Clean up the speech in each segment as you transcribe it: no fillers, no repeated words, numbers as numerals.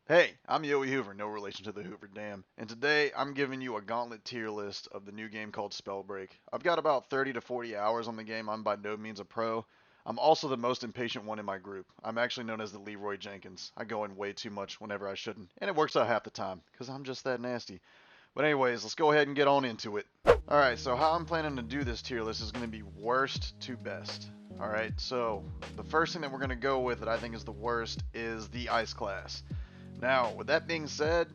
Hey, I'm Yoey Hoover, no relation to the Hoover Dam, and today I'm giving you a gauntlet tier list of the new game called Spellbreak. I've got about 30 to 40 hours on the game. I'm by no means a pro. I'm also the most impatient one in my group. I'm actually known as the Leroy Jenkins. I go in way too much whenever I shouldn't, and it works out half the time, because I'm just that nasty. But anyways, let's go ahead and get on into it. Alright, so how I'm planning to do this tier list is going to be worst to best. Alright, so the first thing that we're going to go with that I think is the worst is the Ice class. Now, with that being said,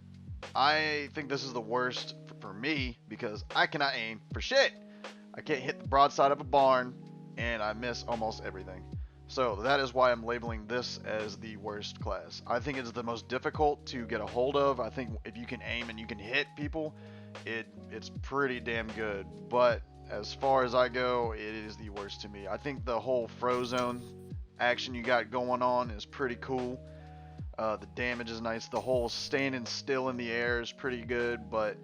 I think this is the worst for me because I cannot aim for shit. I can't hit the broadside of a barn, and I miss almost everything. So that is why I'm labeling this as the worst class. I think it's the most difficult to get a hold of. I think if you can aim and you can hit people, it's pretty damn good. But as far as I go, it is the worst to me. I think the whole Frozone action you got going on is pretty cool. The damage is nice. The whole standing still in the air is pretty good, but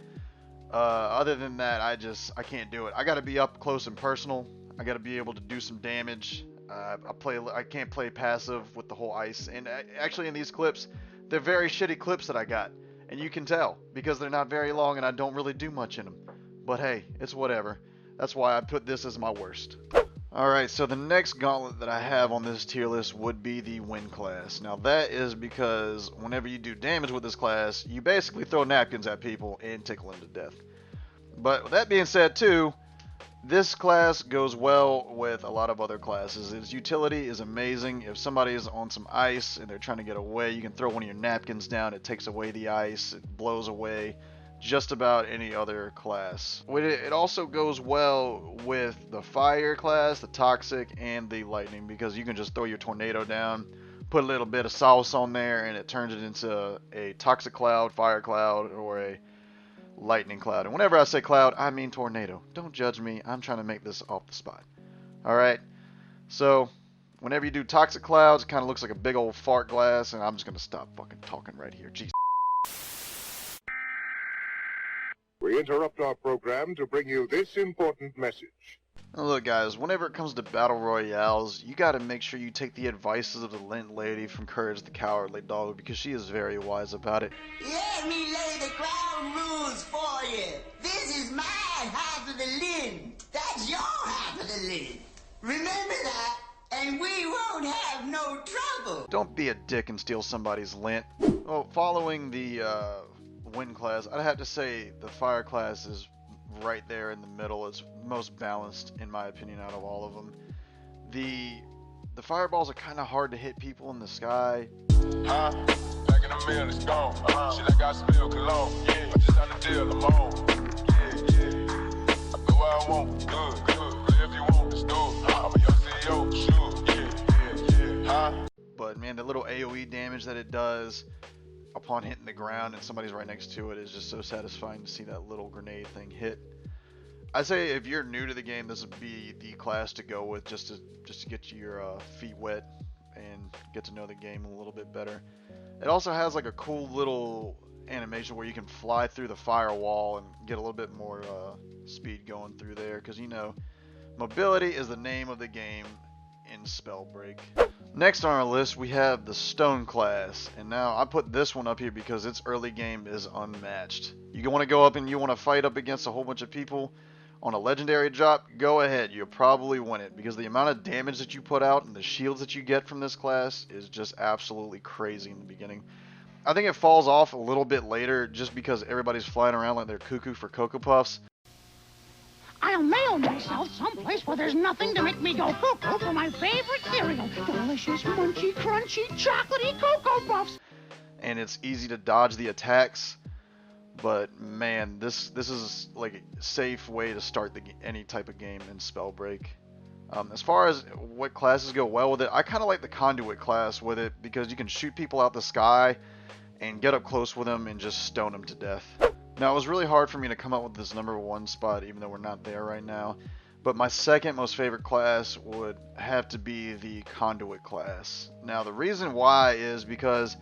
other than that, I can't do it. I got to be up close and personal. I got to be able to do some damage. I can't play passive with the whole ice. And actually, in these clips, they're very shitty clips that I got, and you can tell because they're not very long and I don't really do much in them. But hey, it's whatever. That's why I put this as my worst. Alright, so the next gauntlet that I have on this tier list would be the Wind class. Now that is because whenever you do damage with this class, you basically throw napkins at people and tickle them to death. But with that being said too, this class goes well with a lot of other classes. Its utility is amazing. If somebody is on some ice and they're trying to get away, you can throw one of your napkins down, it takes away the ice, it blows away just about any other class. It also goes well with the fire class, the toxic, and the lightning because you can just throw your tornado down, put a little bit of sauce on there, and it turns it into a toxic cloud, fire cloud, or a lightning cloud. And whenever I say cloud, I mean tornado. Don't judge me. I'm trying to make this off the spot. Alright? So, whenever you do toxic clouds, it kind of looks like a big old fart glass, and I'm just going to stop fucking talking right here. Jeez. We interrupt our program to bring you this important message. Now look guys, whenever it comes to battle royales, you gotta make sure you take the advices of the Lint Lady from Courage the Cowardly Dog because she is very wise about it. Let me lay the ground rules for you. This is my half of the lint. That's your half of the lint. Remember that, and we won't have no trouble. Don't be a dick and steal somebody's lint. Well, following the Wind class, I'd have to say the Fire class is right there in the middle. It's most balanced in my opinion out of all of them. The fireballs are kind of hard to hit people in the sky. Huh? Back in the mill, it's gone. She like I smell cologne. Yeah, I just had to deal alone. Yeah, yeah. I go where I want. Good, good. Play if you want, let's do it. I'm a young CEO. Sure. Yeah, yeah, yeah. Huh? But man, the little AoE damage that it does upon hitting the ground and somebody's right next to it is just so satisfying to see that little grenade thing hit. I'd say if you're new to the game, this would be the class to go with just to get your feet wet and get to know the game a little bit better. It also has like a cool little animation where you can fly through the firewall and get a little bit more speed going through there because you know mobility is the name of the game in Spellbreak. Next on our list we have the Stone class, and now I put this one up here because its early game is unmatched. You want to go up and you want to fight up against a whole bunch of people on a legendary drop, go ahead, you'll probably win it because the amount of damage that you put out and the shields that you get from this class is just absolutely crazy in the beginning. I think it falls off a little bit later just because everybody's flying around like they're cuckoo for Cocoa Puffs. I'll mail myself someplace where there's nothing to make me go cuckoo for my favorite cereal. Delicious, munchy, crunchy, chocolatey Cocoa Puffs. And it's easy to dodge the attacks. But man, this is like a safe way to start any type of game in Spellbreak. As far as what classes go well with it, I kind of like the Conduit class with it because you can shoot people out the sky and get up close with them and just stone them to death. Now, it was really hard for me to come up with this #1 spot, even though we're not there right now. But my second most favorite class would have to be the Conduit class. Now, the reason why is because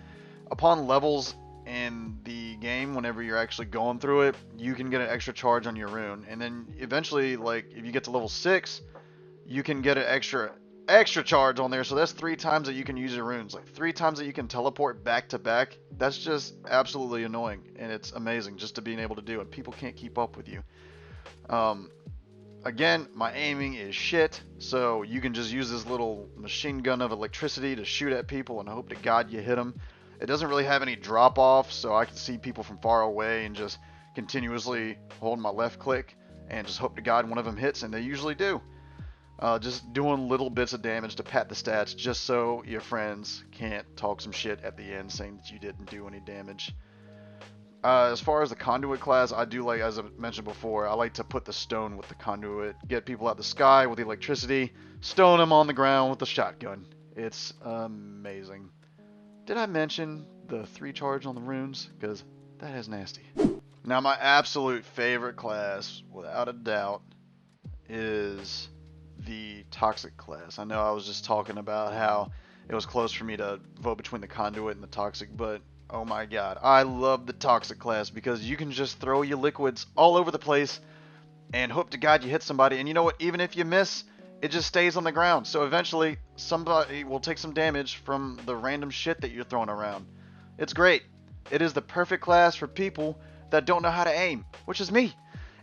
upon levels in the game, whenever you're actually going through it, you can get an extra charge on your rune. And then eventually, like, if you get to level 6, you can get an extra extra charge on there, so that's 3 times that you can use your runes, like 3 times that you can teleport back to back. That's just absolutely annoying, and it's amazing just to being able to do it. People can't keep up with you. Again, my aiming is shit, so you can just use this little machine gun of electricity to shoot at people and hope to God you hit them. It doesn't really have any drop off, so I can see people from far away and just continuously hold my left click and just hope to God one of them hits, and they usually do. Just doing little bits of damage to pad the stats just so your friends can't talk some shit at the end saying that you didn't do any damage. As far as the Conduit class, I do like, as I mentioned before, I like to put the stone with the Conduit, get people out the sky with the electricity, stone them on the ground with the shotgun. It's amazing. Did I mention the 3 charge on the runes? Because that is nasty. Now my absolute favorite class, without a doubt, is the Toxic class. I know I was just talking about how it was close for me to vote between the Conduit and the Toxic, but oh my god, I love the Toxic class because you can just throw your liquids all over the place and hope to God you hit somebody, and you know what, even if you miss, it just stays on the ground, so eventually somebody will take some damage from the random shit that you're throwing around. It's great. It is the perfect class for people that don't know how to aim, which is me.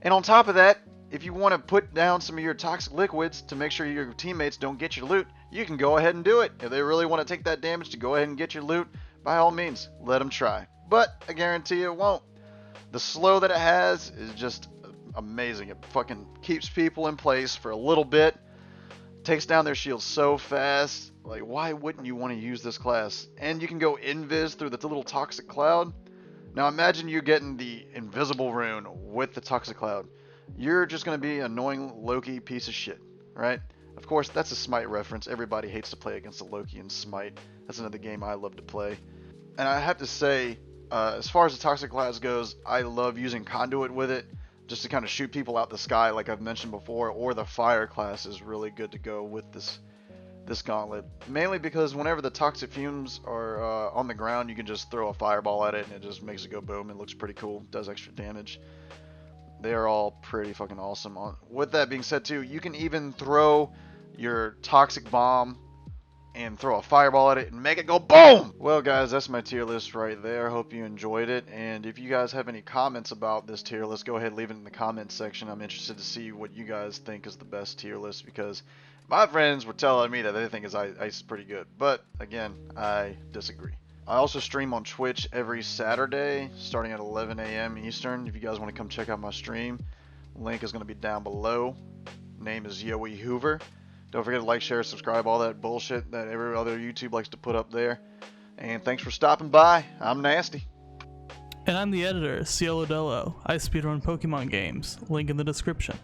And on top of that, if you want to put down some of your toxic liquids to make sure your teammates don't get your loot, you can go ahead and do it. If they really want to take that damage to go ahead and get your loot, by all means, let them try. But I guarantee it won't. The slow that it has is just amazing. It fucking keeps people in place for a little bit, takes down their shields so fast. Like, why wouldn't you want to use this class? And you can go invis through the little toxic cloud. Now imagine you getting the invisible rune with the toxic cloud. You're just going to be an annoying Loki piece of shit, right? Of course, that's a Smite reference. Everybody hates to play against a Loki in Smite. That's another game I love to play. And I have to say, as far as the toxic class goes, I love using Conduit with it, just to kind of shoot people out the sky like I've mentioned before, or the fire class is really good to go with this gauntlet. Mainly because whenever the toxic fumes are on the ground, you can just throw a fireball at it and it just makes it go boom. It looks pretty cool, does extra damage. They are all pretty fucking awesome. With that being said too, you can even throw your toxic bomb and throw a fireball at it and make it go boom! Well guys, that's my tier list right there. Hope you enjoyed it, and if you guys have any comments about this tier list, go ahead and leave it in the comments section. I'm interested to see what you guys think is the best tier list, because my friends were telling me that they think Ice is pretty good, but again, I disagree. I also stream on Twitch every Saturday starting at 11 a.m. Eastern. If you guys want to come check out my stream, link is going to be down below. Name is Yoey Hoover. Don't forget to like, share, subscribe, all that bullshit that every other YouTube likes to put up there. And thanks for stopping by. I'm Nasty. And I'm the editor, Cielo Dello. I speedrun Pokemon games. Link in the description.